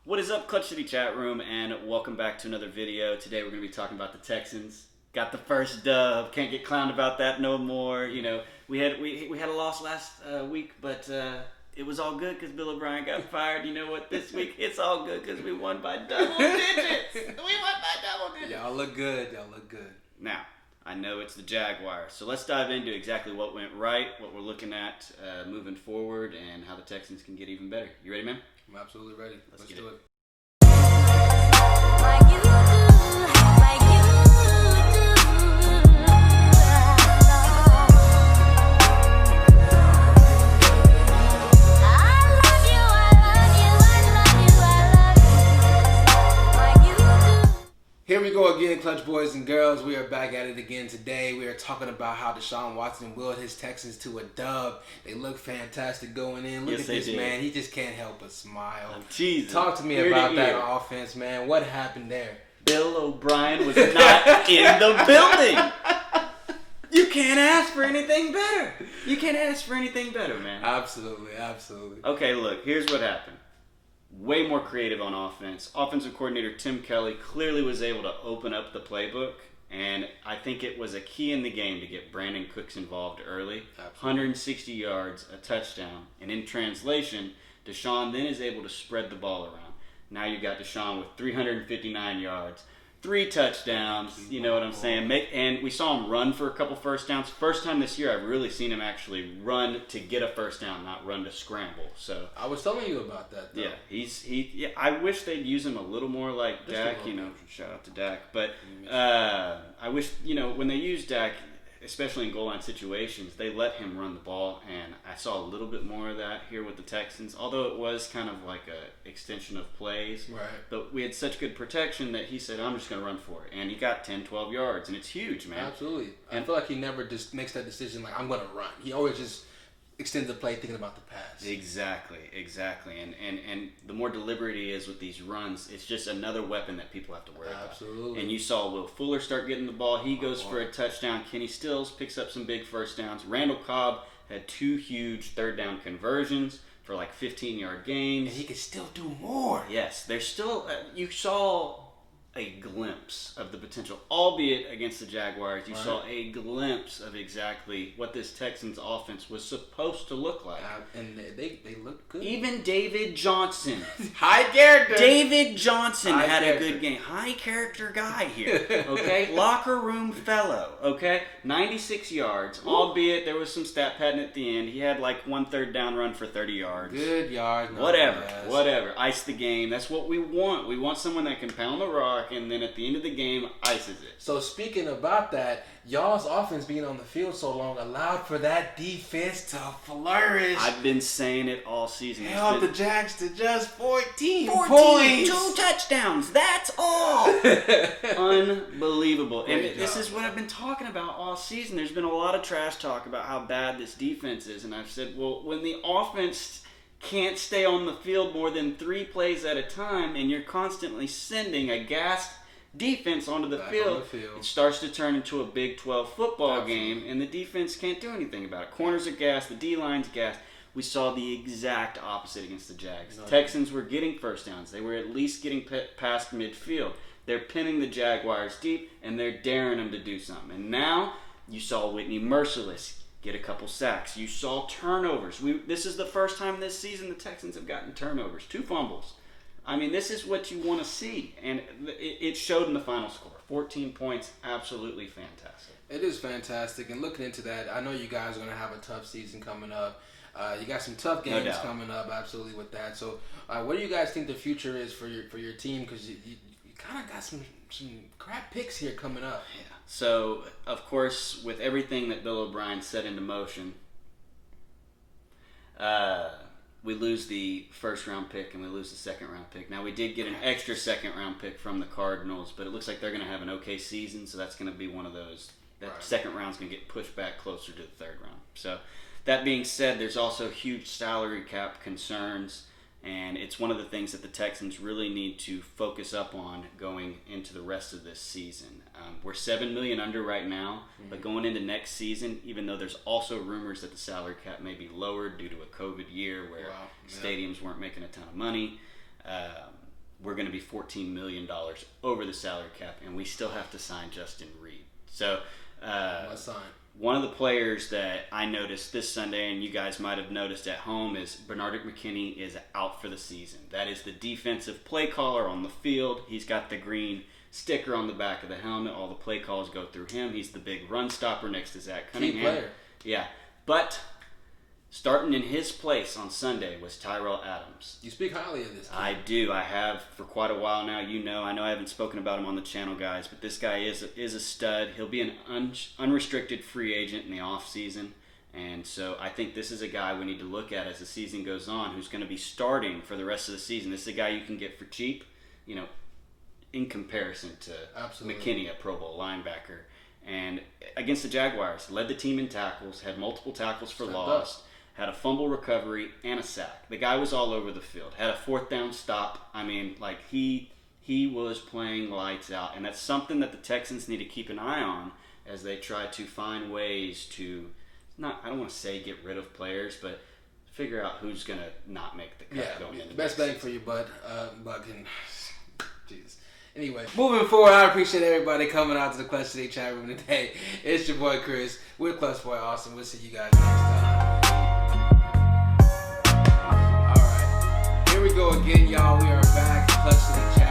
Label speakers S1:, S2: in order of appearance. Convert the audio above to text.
S1: What is up, Clutch City chat room, and welcome back to another video. Today we're going to be talking about the Texans. Got the first dub. Can't get clowned about that no more. You know, we had a loss last week, but it was all good because Bill O Brien got fired. You know what? This week it's all good because we won by double digits. We won by double digits.
S2: Y'all look good. Y'all look good.
S1: Now, I know it's the Jaguars, so let's dive into exactly what went right, what we're looking at moving forward, and how the Texans can get even better. You ready, man?
S2: I'm absolutely ready. Let's do it.
S3: Like you do, like you do. I love you, like you do.
S2: Here we go again, Clutch boys and girls. We are back at it again today. We are talking about how Deshaun Watson willed his Texans to a dub. They look fantastic going in. Look
S1: Yes,
S2: at
S1: they
S2: this
S1: did.
S2: man. He just can't help but smile.
S1: I'm teasing.
S2: Talk to me
S1: Ear to
S2: about that
S1: ear.
S2: offense, man. What happened there?
S1: Bill O'Brien was not in the building. You can't ask for anything better. You can't ask for anything better, man.
S2: Absolutely, absolutely.
S1: Okay, look, here's what happened. Way more creative on offense. Offensive coordinator Tim Kelly clearly was able to open up the playbook, and I think it was a key in the game to get Brandon Cooks involved early.
S2: Absolutely.
S1: 160 yards, a touchdown, and in translation, Deshaun then is able to spread the ball around. Now you got Deshaun with 359 yards, 3 touchdowns. You know what I'm saying? And we saw him run for a couple first downs. First time this year I've really seen him actually run to get a first down, not run to scramble. So
S2: I was telling you about that, though.
S1: yeah, I wish they'd use him a little more like
S2: Just a
S1: Dak.
S2: little
S1: You know,
S2: bit.
S1: shout out to Dak. But I wish, you know, when they use Dak, especially in goal line situations, they let him run the ball, and I saw a little bit more of that here with the Texans. Although it was kind of like a extension of plays,
S2: Right.
S1: but we had such good protection that he said, "I'm just going to run for it," and he got 10, 12 yards, and it's huge, man.
S2: Absolutely. I
S1: And-
S2: feel like he never just makes that decision like, I'm going to run. He always just extends the play thinking about the pass.
S1: Exactly. And the more deliberate he is with these runs, it's just another weapon that people have to worry about.
S2: Absolutely.
S1: And you saw Will Fuller start getting the ball. He goes for a touchdown. Kenny Stills picks up some big first downs. Randall Cobb had 2 huge third down conversions for like 15-yard gains.
S2: And he could still do more.
S1: Yes, there's still you saw a glimpse of the potential, albeit against the Jaguars. You
S2: Right.
S1: saw a glimpse of exactly what this Texans offense was supposed to look like.
S2: And they look good.
S1: Even David Johnson.
S2: High character.
S1: David Johnson
S2: High
S1: had
S2: character.
S1: a good game. High character guy here. Okay? Locker room fellow. Okay? 96 yards. Albeit there was some stat padding at the end. He had like 1 third down run for 30 yards.
S2: Good yard.
S1: Whatever. Ice the game. That's what we want. We want someone that can pound the rock and then at the end of the game ices it.
S2: So speaking about that, y'all's offense being on the field so long allowed for that defense to flourish.
S1: I've been saying it all season. It's
S2: held
S1: been-
S2: the Jags to just 14
S1: 14,
S2: points.
S1: 2 touchdowns. That's all. Unbelievable. And
S2: Great
S1: this
S2: job.
S1: is what I've been talking about all season. There's been a lot of trash talk about how bad this defense is. And I've said, well, when the offense can't stay on the field more than 3 plays at a time and you're constantly sending a gassed defense onto the
S2: Back
S1: field,
S2: on the field.
S1: it starts to turn into a Big 12 football
S2: Absolutely.
S1: game, and the defense can't do anything about it. Corners are gassed, the D-line's gassed. We saw the exact opposite against the Jags.
S2: No.
S1: Texans were getting first downs. They were at least getting past midfield. They're pinning the Jaguars deep, and they're daring them to do something. And now you saw Whitney Merciless get a couple sacks. You saw turnovers. This is the first time this season the Texans have gotten turnovers. 2 fumbles. I mean, this is what you want to see. And it showed in the final score. 14 points, absolutely fantastic.
S2: It is fantastic. And looking into that, I know you guys are going to have a tough season coming up. You got some tough
S1: No
S2: games
S1: doubt.
S2: coming up, absolutely, with that. So what do you guys think the future is for your team? Because you kind of got some crap picks here coming up.
S1: Yeah. So, of course, with everything that Bill O'Brien set into motion, we lose the first round pick and we lose the second round pick. Now, we did get an extra second round pick from the Cardinals, but it looks like they're going to have an okay season, so that's going to be one of those. That
S2: Right.
S1: second round's going to get pushed back closer to the third round. So, that being said, there's also huge salary cap concerns. And it's one of the things that the Texans really need to focus up on going into the rest of this season. We're $7 million under right now, but going into next season, even though there's also rumors that the salary cap may be lowered due to a COVID year where
S2: Wow. Yeah.
S1: stadiums weren't making a ton of money, we're going to be $14 million over the salary cap, and we still have to sign Justin Reed. So, one of the players that I noticed this Sunday, and you guys might have noticed at home, is Bernard McKinney is out for the season. That is the defensive play caller on the field. He's got the green sticker on the back of the helmet. All the play calls go through him. He's the big run stopper next to Zach Cunningham.
S2: Key player.
S1: Yeah. But starting in his place on Sunday was Tyrell Adams.
S2: You speak highly of this kid.
S1: I do. I have for quite a while now. I know I haven't spoken about him on the channel, guys, but this guy is a stud. He'll be an unrestricted free agent in the offseason. And so I think this is a guy we need to look at as the season goes on, who's going to be starting for the rest of the season. This is a guy you can get for cheap, in comparison to McKinney, a Pro Bowl linebacker. And against the Jaguars, led the team in tackles, had multiple tackles for loss. Had a fumble recovery and a sack. The guy was all over the field. Had a 4th down stop. I mean, he was playing lights out. And that's something that the Texans need to keep an eye on as they try to find ways to, I don't want to say get rid of players, but figure out who's going to not make the cut going into
S2: best
S1: next
S2: bang for your butt. Jesus. Anyway, moving forward, I appreciate everybody coming out to the Clutch City chat room today. It's your boy Khrys with Clutch Boy Austin. We'll see you guys next time. Here we go again, y'all. We are back. Clutch City chat